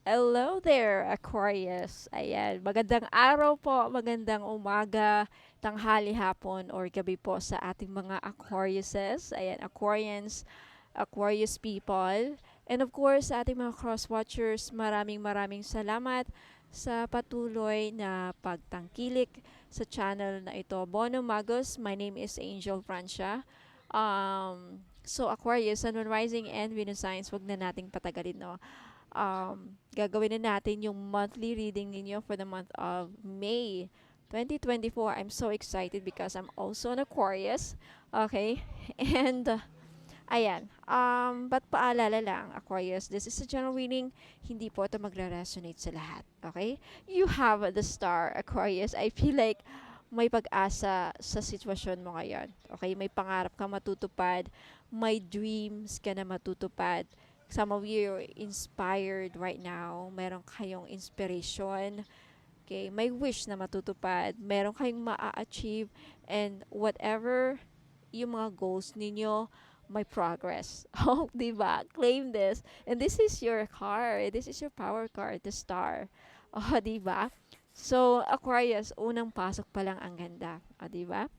Hello there, Aquarius. Ayan, magandang araw po, magandang umaga, tanghali, hapon, or gabi po sa ating mga Aquariuses. Ayan, Aquarians, Aquarius people. And of course, sa ating mga cross-watchers, maraming salamat sa patuloy na pagtangkilik sa channel na ito. Bono Magos, my name is Angel Francia. So Aquarius, Sun, Moon, Rising, and Venus signs, wag na nating patagalin, no? Gagawin na natin yung monthly reading ninyo for the month of May 2024. I'm so excited because I'm also an Aquarius. Okay? And, ayan. But paalala lang, Aquarius, this is a general reading. Hindi po ito magre-resonate sa lahat. Okay? You have the star, Aquarius. I feel like may pag-asa sa sitwasyon mo ngayon. Okay? May pangarap ka matutupad. May dreams ka na matutupad. Some of you are inspired right now. Meron kayong inspiration. Okay, may wish na matutupad. Meron kayong ma-achieve. And whatever yung mga goals ninyo, may progress. Oh, diba? Claim this. And this is your card. This is your power card, the star. Oh, diba? So, Aquarius, unang pasok pa lang ang ganda. Oh, diba?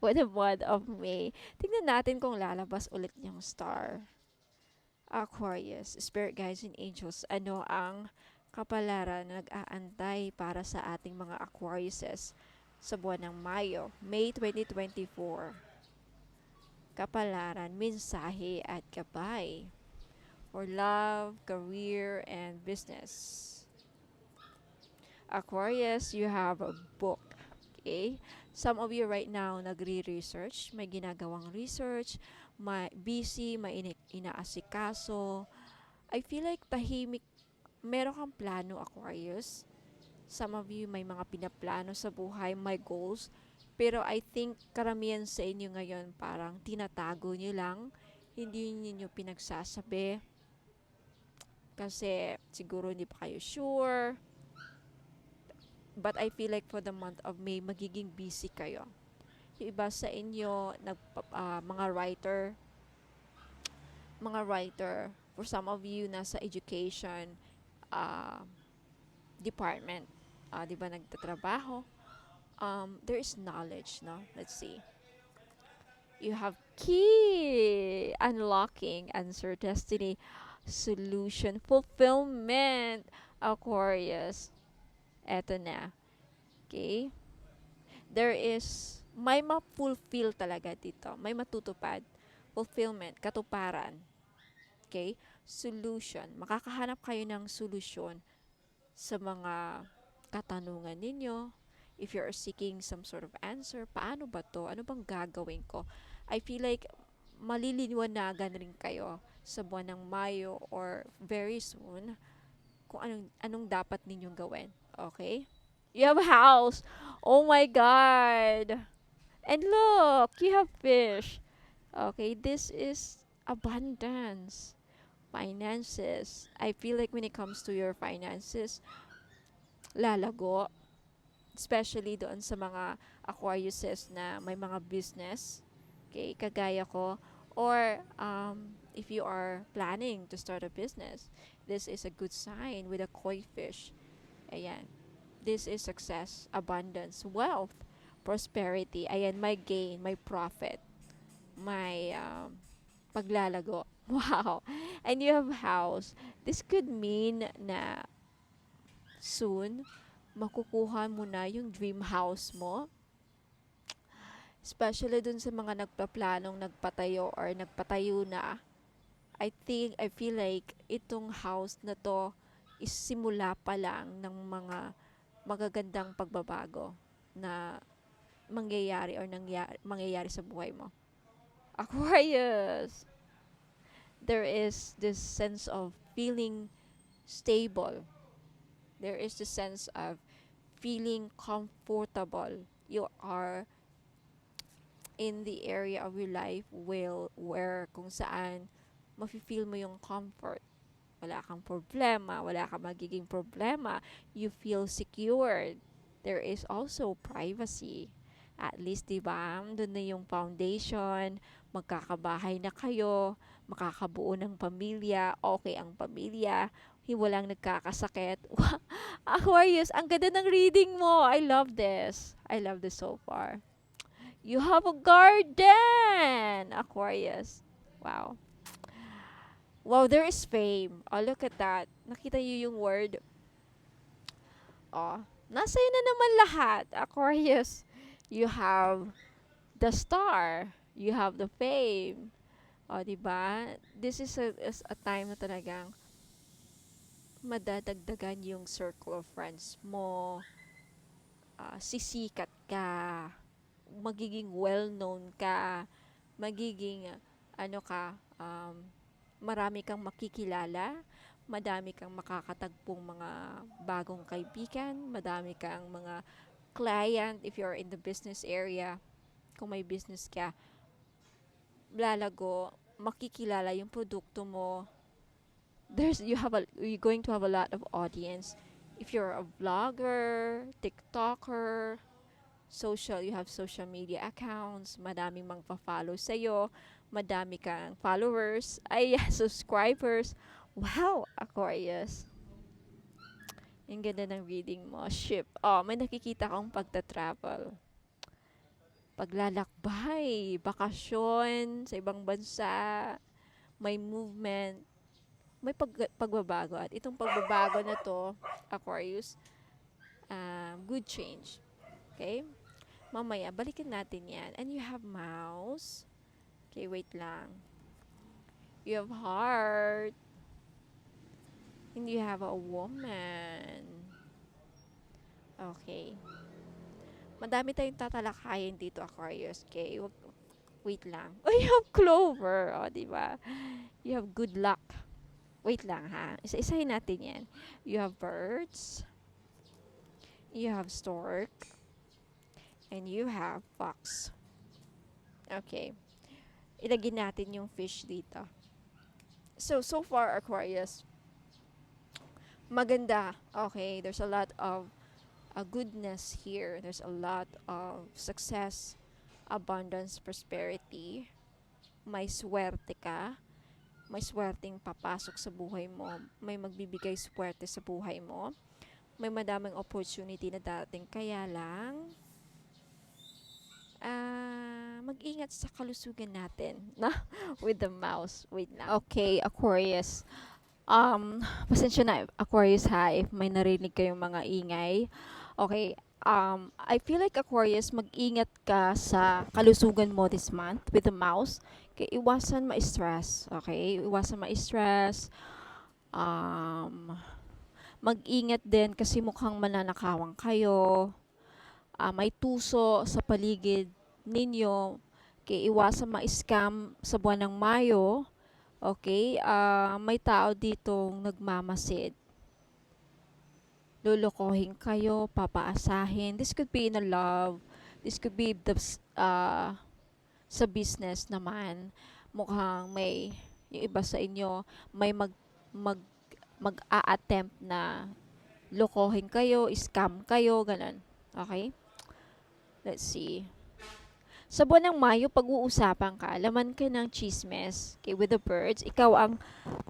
For the month of May. Tingnan natin kung lalabas ulit yung star. Aquarius, Spirit Guides and Angels, ano ang kapalaran na nag-aantay para sa ating mga Aquariuses sa buwan ng Mayo, May 2024? Kapalaran, mensahe at gabay for love, career, and business. Aquarius, you have a book. Okay? Some of you right now nagre-research, may ginagawang research, may busy, may inaasikaso. I feel like tahimik, meron kang plano, Aquarius. Some of you may mga pinaplano sa buhay, may goals. Pero I think karamihan sa inyo ngayon parang tinatago nyo lang. Hindi niyo pinagsasabi. Kasi siguro hindi pa kayo sure. But I feel like for the month of May, magiging busy kayo. Yung iba sa inyo, mga writer, for some of you, nasa education uh, department, di ba nagtatrabaho, there is knowledge, no? Let's see. You have key, unlocking, answer, destiny, solution, fulfillment, Aquarius. Eto na. Okay? There is, may ma-fulfill talaga dito. May matutupad. Fulfillment, katuparan. Okay? Solution. Makakahanap kayo ng solusyon sa mga katanungan ninyo. If you're seeking some sort of answer, paano ba to? Ano bang gagawin ko? I feel like maliliwanagan rin kayo sa buwan ng Mayo or very soon kung anong dapat ninyong gawin. Okay? You have a house. Oh my God. And look, you have fish. Okay, this is abundance. Finances. I feel like when it comes to your finances, lalago. Especially doon sa mga Aquariuses na may mga business. Okay, kagaya ko. Or if you are planning to start a business, this is a good sign with a koi fish. Ayan. This is success, abundance, wealth, prosperity. Ayan, may gain, may profit, may paglalago. Wow. And you have house. This could mean na soon, makukuha mo na yung dream house mo. Especially dun sa mga nagpaplanong nagpatayo or nagpatayo na. I feel like itong house na to is simula pa lang ng mga magagandang pagbabago na mangyayari or mangyayari sa buhay mo. Aquarius, there is this sense of feeling stable. There is the sense of feeling comfortable. You are in the area of your life where kung saan mafe-feel mo yung comfort. Wala kang problema, wala kang magiging problema. You feel secured. There is also privacy. At least, diba, doon na yung foundation, magkakabahay na kayo, makakabuo ng pamilya, okay ang pamilya, walang nagkakasakit. Aquarius, ang ganda ng reading mo. I love this. I love this so far. You have a garden, Aquarius. Wow. Wow, there is fame. Oh, look at that. Nakita niyo yung word. Oh, nasa na naman lahat, Aquarius. You have the star. You have the fame. O, di ba? This is a time na talagang madadagdagan yung circle of friends mo. Sisikat ka. Magiging well-known ka. Magiging, ano ka, marami kang makikilala. Madami kang makakatagpong mga bagong kaibigan. Madami kang mga client if you're in the business area. Kung may business ka, lalago, makikilala yung produkto mo. You're going to have a lot of audience. If you're a vlogger, TikToker, you have social media accounts, madaming magpa-follow sa'yo, madami kang followers, subscribers. Wow, Aquarius. Yung ganda ng reading mo. Ship. Oh, may nakikita kang pagta-travel. Paglalakbay, bakasyon sa ibang bansa, may movement, may pagbabago. At itong pagbabago na to, Aquarius, good change. Okay? Mamaya, balikan natin yan. And you have mouse. Okay, wait lang. You have heart. And you have a woman. Okay. Madami tayong tatalakayin dito, Aquarius. Okay? Wait lang. Oh, you have clover. O, diba? You have good luck. Wait lang, ha? Isa-isahin natin yan. You have birds. You have stork. And you have fox. Okay. Ilagay natin yung fish dito. So far, Aquarius, maganda. Okay, there's a lot of goodness here. There's a lot of success, abundance, prosperity. May swerte ka. May swerteng papasok sa buhay mo. May magbibigay swerte sa buhay mo. May madaming opportunity na dating. Kaya lang, mag-ingat sa kalusugan natin. Na? With the mouse. Wait lang. Okay, Aquarius. Pasensya na, Aquarius, ha, if may narinig kayong mga ingay. Okay, I feel like, Aquarius, mag-ingat ka sa kalusugan mo this month with the mouse. Okay, iwasan ma-stress. Okay, iwasan ma-stress. Mag-ingat din kasi mukhang mananakawan kayo. May tuso sa paligid ninyo. Okay, iwasan ma-scam sa buwan ng Mayo. Okay, may tao ditong nagmamasid. Lulukohin kayo, papaasahin. This could be in a love. This could be sa business naman. Mukhang may yung iba sa inyo may mag-a-attempt na lokohin kayo, scam kayo, ganun. Okay? Let's see. Sa buwan ng Mayo, pag-uusapan ka, laman ka ng chismes, okay, with the birds. Ikaw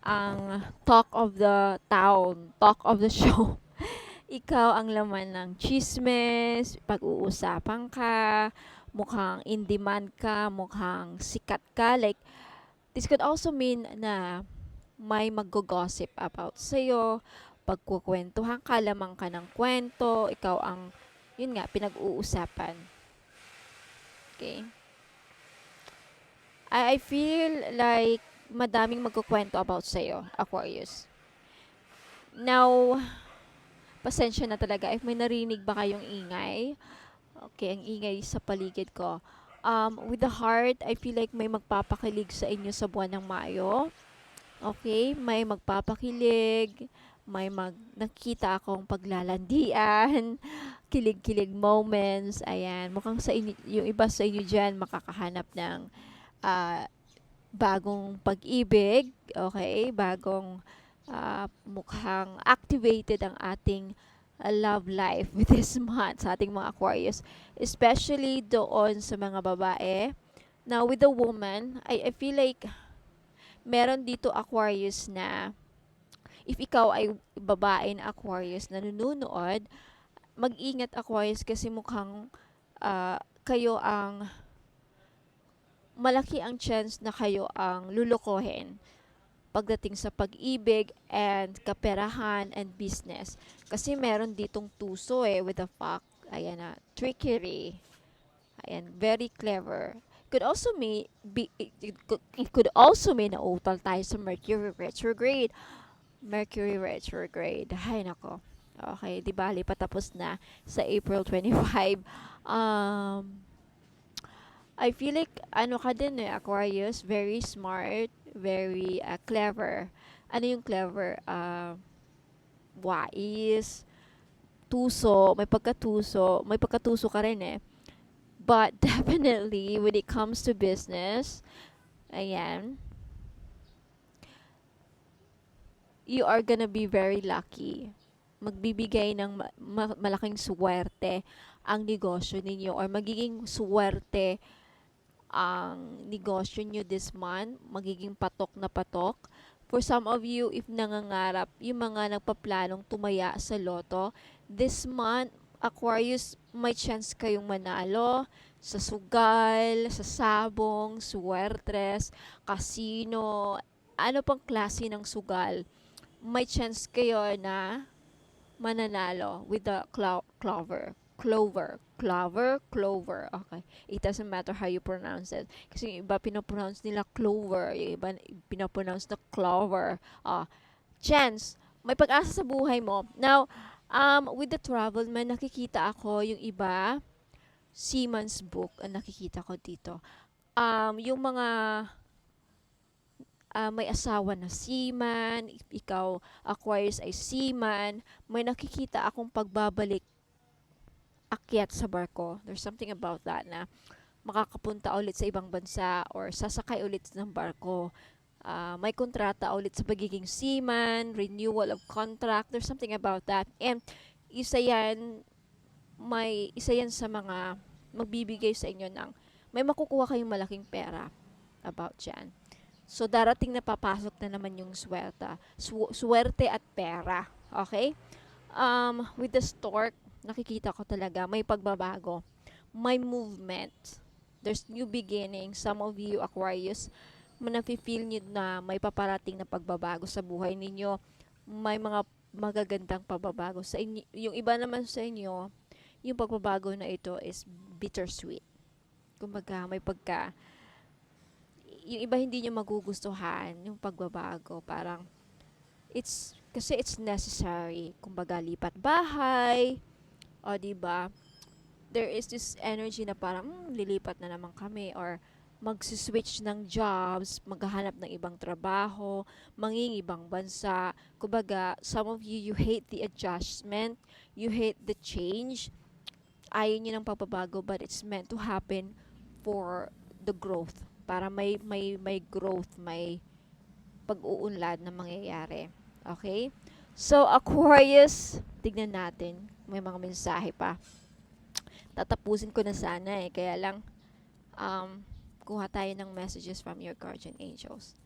ang talk of the town, talk of the show. Ikaw ang laman ng chismes, pag-uusapan ka, mukhang in demand ka, mukhang sikat ka. Like, this could also mean na may mag-gossip about sa'yo, pagkukwentuhan ka, lamang ka ng kwento, ikaw ang, yun nga, pinag-uusapan. Okay? I feel like madaming magkukwento about sa'yo, Aquarius. Now, pasensya na talaga if may narinig ba kayong ingay. Okay, ang ingay sa paligid ko. With the heart, I feel like may magpapakilig sa inyo sa buwan ng Mayo. Okay, may magpapakilig, may nakita akong paglalandian, kilig-kilig moments. Ayan, mukhang sa inyo, yung iba sa inyo dyan makakahanap ng bagong pag-ibig. Okay, bagong mukhang activated ang ating love life with this month sa ating mga Aquarius, especially doon sa mga babae. Now, with the woman, I feel like meron dito, Aquarius, na if ikaw ay babae na Aquarius na nanonood, mag-ingat Aquarius kasi mukhang kayo ang malaki ang chance na kayo ang lulukohin pagdating sa pag-ibig and kaperahan and business. Kasi meron ditong tuso with the fact, ayan na, trickery. Ayan, very clever. Could also it could also mean na utal tayo sa Mercury retrograde. Mercury retrograde. Hay nako. Okay, di bali patapos na sa April 25. I feel like ano ka din Aquarius, very smart, very clever. Ano yung clever? Wais, may pagkatuso ka rin But definitely when it comes to business, ayan, you are gonna be very lucky. Magbibigay ng malaking swerte ang negosyo ninyo or magiging swerte ang negosyo nyo this month, magiging patok na patok. For some of you, if nangangarap, yung mga nagpaplanong tumaya sa loto, this month, Aquarius, may chance kayong manalo sa sugal, sa sabong, suwertres, casino, ano pang klase ng sugal. May chance kayo na mananalo with the clover. Okay. It doesn't matter how you pronounce it. Kasi yung iba pinopronounce nila clover, yung iba pinopronounce na clover. Chance, may pag-asa sa buhay mo. Now, with the travel man, nakikita ako yung iba, Seaman's Book, ang nakikita ko dito. Yung mga may asawa na seaman, if ikaw Aquarius ay seaman, may nakikita akong pagbabalik akyat sa barko. There's something about that na makakapunta ulit sa ibang bansa or sasakay ulit ng barko. May kontrata ulit sa pagiging seaman, renewal of contract. There's something about that. And isa yan sa mga magbibigay sa inyo ng may makukuha kayong malaking pera about yan. So, darating na papasok na naman yung swerte at pera. Okay? With the stork, nakikita ko talaga may pagbabago, may movement, there's new beginning. Some of you Aquarius, nafe-feel nyo na may paparating na pagbabago sa buhay ninyo, may mga magagandang pagbabago sa inyo. Yung iba naman sa inyo, yung pagbabago na ito is bittersweet. Kumbaga may yung iba hindi nyo magugustuhan yung pagbabago, parang kasi it's necessary. Kumbaga lipat bahay, o diba, there is this energy na parang lilipat na naman kami or magsiswitch ng jobs, maghahanap ng ibang trabaho, mangingibang bansa. Kumbaga, some of you hate the adjustment, you hate the change, ayaw nyo ng pagbabago, but it's meant to happen for the growth, para may growth, may pag-uunlad na mangyayari. Okay? So, Aquarius, tignan natin. May mga mensahe pa. Tatapusin ko na sana kaya lang, kuha tayo ng messages from your guardian angels.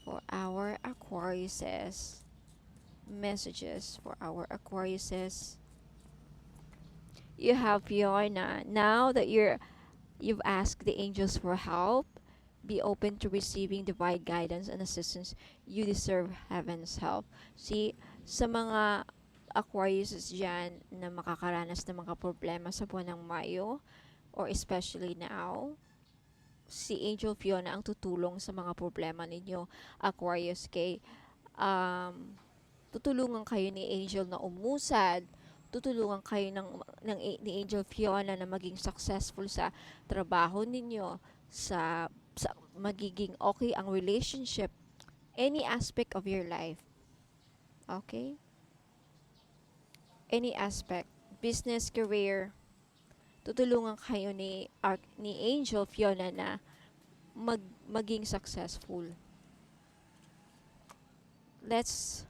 For our Aquariuses, messages for our Aquariuses. You have Fiona. Now that you've asked the angels for help, be open to receiving divine guidance and assistance. You deserve heaven's help. See, sa mga Aquarius dyan na makakaranas ng mga problema sa buwan ng Mayo, or especially now, si Angel Fiona ang tutulong sa mga problema ninyo, Aquarius. Tutulungan kayo ni Angel na umusad, tutulungan kayo ni Angel Fiona na maging successful sa trabaho ninyo, sa magiging okay ang relationship, any aspect of your life. Okay? Any aspect, business, career, tutulungan kayo ni Angel Fiona na maging successful. Let's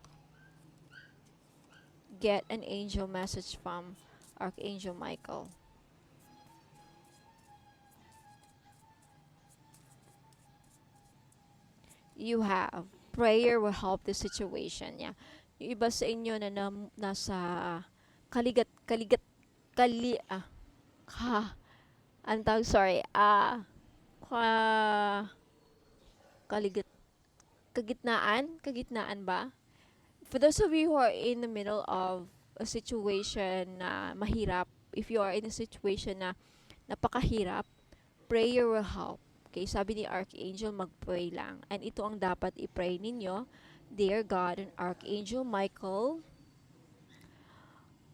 get an angel message from Archangel Michael. You have prayer will help the situation. Yeah, Yung iba sa inyo na, nasa kaligat kaligat kali ka ang tawag, sorry, ka, kaligat kagitnaan ba? For those of you who are in the middle of a situation na mahirap, if you are in a situation na napakahirap, prayer will help. Okay, sabi ni Archangel, mag-pray lang. And ito ang dapat i-pray ninyo. Dear God and Archangel Michael,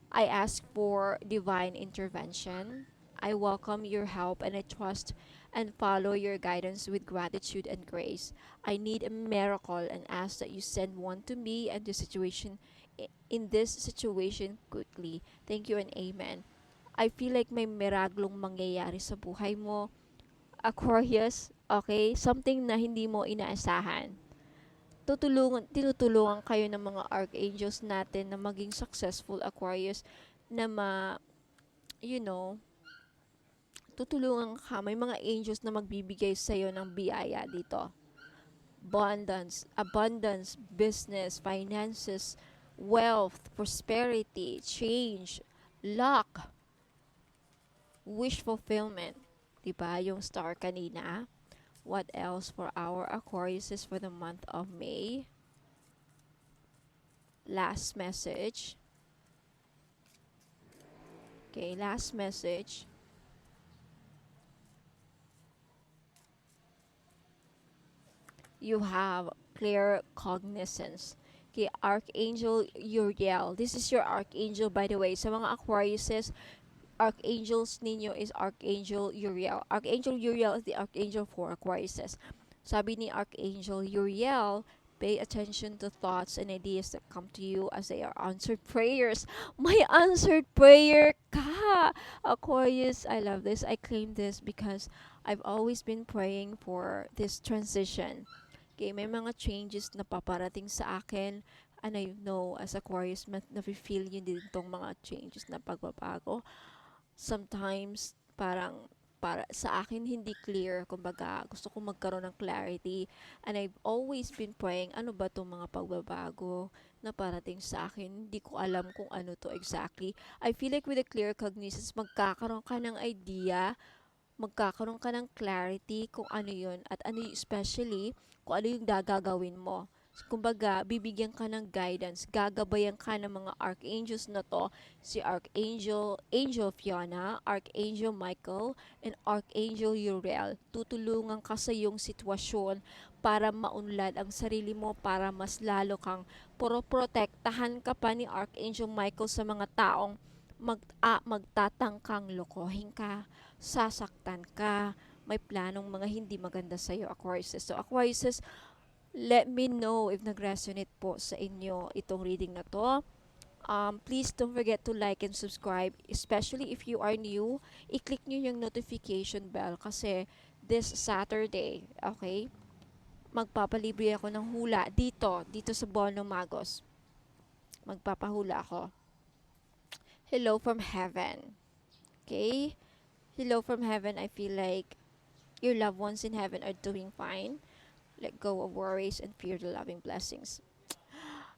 I ask for divine intervention. I welcome your help and I trust and follow your guidance with gratitude and grace. I need a miracle and ask that you send one to me and the situation in this situation quickly. Thank you and amen. I feel like may miraglong mangyayari sa buhay mo, Aquarius, okay? Something na hindi mo inaasahan. Tinutulungan kayo ng mga archangels natin na maging successful, Aquarius, na you know, tutulungan ka. May mga angels na magbibigay sa'yo ng biyaya dito. Abundance, business, finances, wealth, prosperity, change, luck, wish fulfillment. Diba? Yung star kanina. What else for our Aquariuses for the month of May? Last message. Okay, last message. You have clear cognizance. Okay, Archangel Uriel. This is your Archangel, by the way. Sa mga Aquariuses, Archangels ninyo is Archangel Uriel. Archangel Uriel is the Archangel for Aquariuses. Sabi ni Archangel Uriel, pay attention to thoughts and ideas that come to you as they are answered prayers. My answered prayer ka! Aquarius, I love this. I claim this because I've always been praying for this transition. Okay, may mga changes na paparating sa akin. And I know as Aquarius, na-feel yun din itong mga changes na pagbabago. Sometimes para sa akin hindi clear, kumbaga gusto ko magkaroon ng clarity, and I've always been praying, ano ba itong mga pagbabago na parating sa akin, hindi ko alam kung ano to exactly. I feel like with a clear cognizance, magkakaroon ka ng idea, magkakaroon ka ng clarity kung ano yun, at ano especially kung ano yung gagawin mo. Kumbaga, bibigyan ka ng guidance, gagabayan ka ng mga archangels na to, si Angel Fiona, Archangel Michael, and Archangel Uriel. Tutulungan ka sa iyong sitwasyon para maunlad ang sarili mo, para mas lalo kang protektahan ka pa ni Archangel Michael sa mga taong magtatangkang lokohin ka, sasaktan ka, may planong mga hindi maganda sa iyo, Aquarius. So Aquarius, let me know if nag-resonate po sa inyo itong reading na to. Please don't forget to like and subscribe, especially if you are new. I-click nyo yung notification bell kasi this Saturday, okay, magpapalibre ako ng hula dito sa Bono Magos. Magpapahula ako. Hello from heaven. Okay? Hello from heaven. I feel like your loved ones in heaven are doing fine. Let go of worries and feel the loving blessings.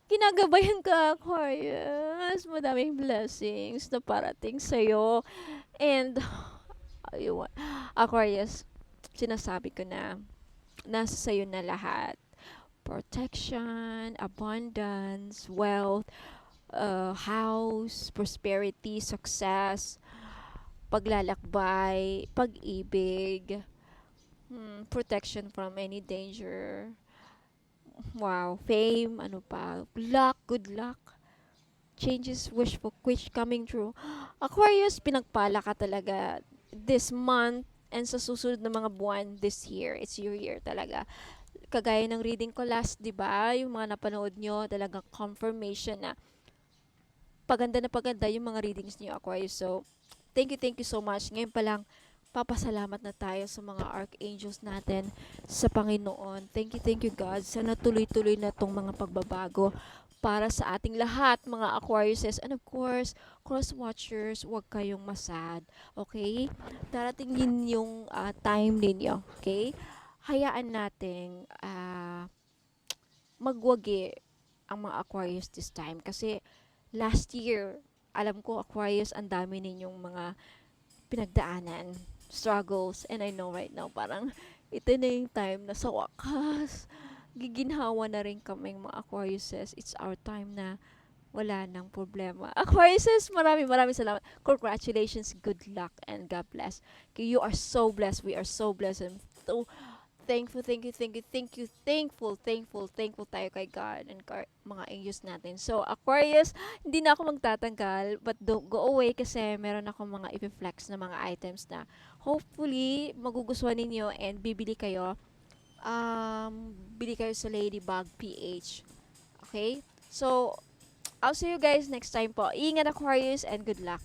Ginagabayan ka, Aquarius. Madaming blessings na parating sa'yo. And, ayun, Aquarius, sinasabi ko na, nasa sa'yo na lahat. Protection, abundance, wealth, house, prosperity, success, paglalakbay, pag-ibig, protection from any danger, wow, fame, ano pa, luck, good luck, changes, wish coming true. Aquarius, pinagpala ka talaga this month and sa susunod na mga buwan this year. It's your year talaga. Kagaya ng reading ko last, di ba? Yung mga napanood nyo, talagang confirmation na paganda yung mga readings niyo, Aquarius. So, thank you so much. Ngayon pa lang, papasalamat na tayo sa mga archangels natin sa Panginoon. Thank you God. Sana tuloy-tuloy na tong mga pagbabago para sa ating lahat, mga Aquariuses. And of course, cross watchers, huwag kayong masad. Okay? Darating din yung time ninyo. Okay? Hayaan nating magwagi ang mga Aquarius this time. Kasi last year, alam ko Aquarius, ang dami ninyong mga pinagdaanan, struggles, and I know right now, parang ito na yung time na sa wakas, giginhawa na rin kaming mga Aquariuses. It's our time na wala nang problema. Aquariuses, maraming salamat. Congratulations, good luck, and God bless. You are so blessed. We are so blessed. And so thankful, thankful tayo kay God and mga angels natin. So, Aquarius, hindi na ako magtatanggal, but don't go away kasi meron ako mga i-flex na mga items na hopefully magugustuhan ninyo and bibili kayo. Bili kayo sa Ladybug PH. Okay? So, I'll see you guys next time po. Ingat, Aquarius, and good luck.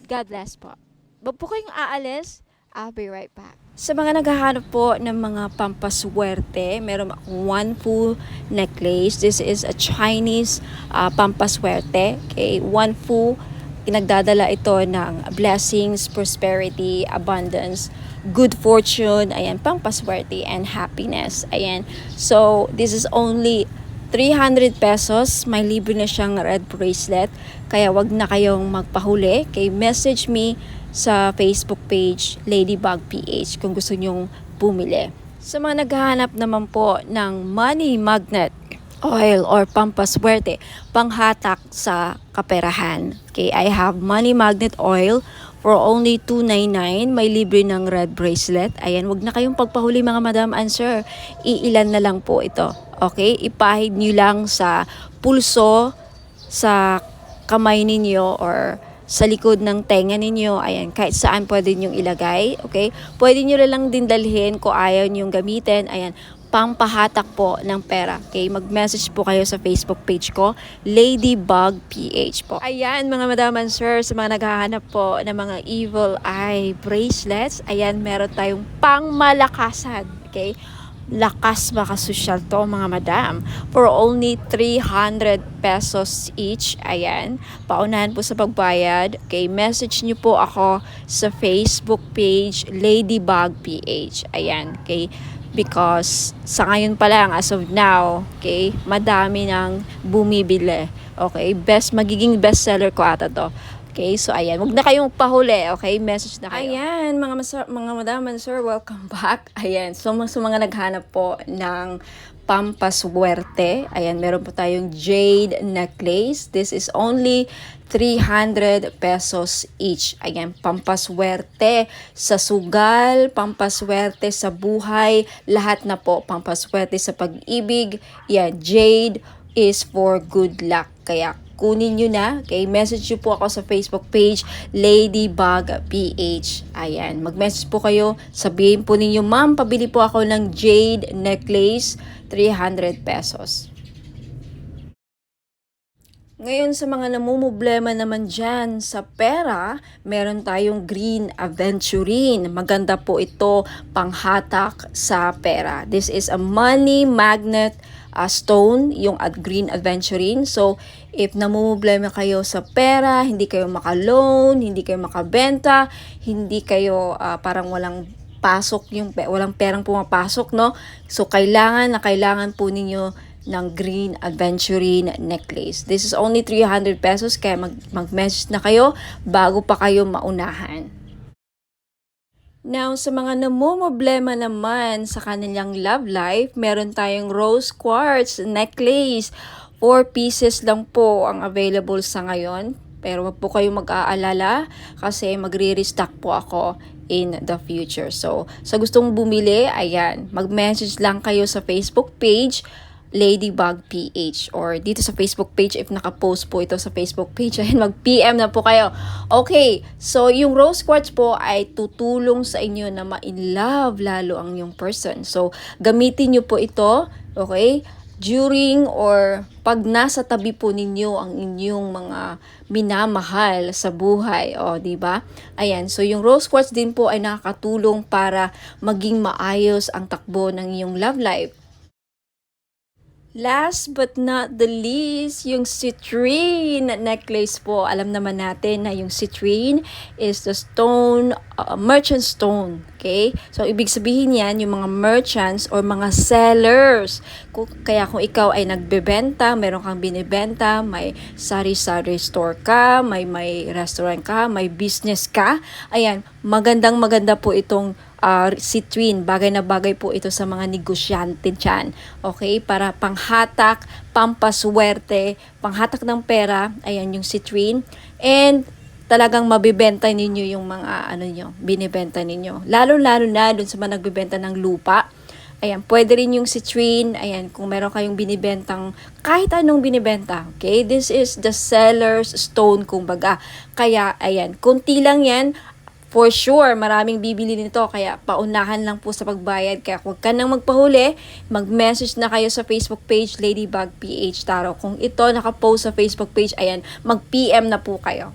God bless po. Wag po kayong aalis. I'll be right back. Sa mga naghahanap po ng mga pampaswerte, meron akong one full necklace. This is a Chinese pampaswerte. Okay, one full. Pinagdadala ito ng blessings, prosperity, abundance, good fortune, ayan, pampaswerte, and happiness. Ayan. So, this is only 300 pesos. May libre na siyang red bracelet. Kaya wag na kayong magpahuli. Okay, message me sa Facebook page Ladybug PH kung gusto nyong bumili. Sa mga naghahanap naman po ng money magnet oil or pampaswerte, panghatak sa kaperahan. Okay, I have money magnet oil for only 299. May libre ng red bracelet. Ayan, wag na kayong pagpahuli mga madam and sir. Iilan na lang po ito. Okay, ipahid nyo lang sa pulso, sa kamay ninyo or sa likod ng tenga ninyo. Ayan, kahit saan pwede nyong ilagay. Okay? Pwede nyo lang din dalhin kung ayaw nyong gamitin. Ayan, pampahatak po ng pera. Okay? Mag-message po kayo sa Facebook page ko, Ladybug PH po. Ayan, mga madam and sir, sa mga naghahanap po ng mga evil eye bracelets, ayan, meron tayong pangmalakasan. Okay? Lakas makasosyal to mga madam. For only 300 pesos each. Ayan. Paunahan po sa pagbayad. Okay, message nyo po ako sa Facebook page Ladybug PH. Ayan. Okay. Because sa ngayon pa lang, as of now, okay, madami nang bumibili. Okay, magiging bestseller ko ata to. Okay, so ayan, wag na kayong pahuli, okay? Message na kayo. Ayan, mga madam and sir, welcome back. Ayan, so mga naghanap po ng pampaswerte. Ayan, meron po tayong jade necklace. This is only 300 pesos each. Ayan, pampaswerte sa sugal, pampaswerte sa buhay, lahat na po, pampaswerte sa pag-ibig. Yan, jade is for good luck. Kaya kunin nyo na. Okay, message nyo po ako sa Facebook page, Ladybug PH. Ayan, mag-message po kayo. Sabihin po ninyo, ma'am, pabili po ako ng jade necklace, 300 pesos. Ngayon sa mga namumblema naman dyan sa pera, meron tayong green aventurine. Maganda po ito panghatak sa pera. This is a money magnet stone, yung green aventurine. So, if namumblema kayo sa pera, hindi kayo maka-loan, hindi kayo makabenta, hindi kayo parang walang pasok, walang perang pumapasok, no? So, kailangan po ninyo ng green aventurine necklace. This is only 300 pesos, kaya mag-message na kayo bago pa kayo maunahan. Now, sa mga namumblema naman sa kanilang love life, meron tayong rose quartz necklace. 4 pieces lang po ang available sa ngayon. Pero wag po kayong mag-aalala kasi magre-restock po ako in the future. So, sa gustong bumili, ayan, mag-message lang kayo sa Facebook page, Ladybug PH, or dito sa Facebook page if naka-post po ito sa Facebook page, ayun, mag-PM na po kayo. Okay, so yung rose quartz po ay tutulong sa inyo na ma-in-love lalo ang yung person. So, gamitin nyo po ito, okay, during or pag nasa tabi po ninyo ang inyong mga minamahal sa buhay, di ba? Ayan, so yung rose quartz din po ay nakakatulong para maging maayos ang takbo ng iyong love life. Last but not the least, yung citrine necklace po. Alam naman natin na yung citrine is the stone, merchant stone. Okay? So, ibig sabihin yan, yung mga merchants or mga sellers. Kaya kung ikaw ay nagbebenta, meron kang binibenta, may sari-sari store ka, may restaurant ka, may business ka, ayan, maganda po itong citrine. Bagay na bagay po ito sa mga negosyante dyan. Okay? Para panghatak, pampaswerte, panghatak ng pera, ayan yung citrine. And talagang mabibenta ninyo yung mga binibenta ninyo. Lalo-lalo na dun sa mga nagbibenta ng lupa. Ayan, pwede rin yung citrine. Ayan, kung meron kayong binibentang kahit anong binibenta. Okay? This is the seller's stone, kumbaga. Kaya, ayan, kunti lang yan. For sure, maraming bibili nito. Kaya, paunahan lang po sa pagbayad. Kaya, huwag ka nang magpahuli. Mag-message na kayo sa Facebook page, Ladybug PH Tarot. Kung ito nakapost sa Facebook page, ayan, mag-PM na po kayo.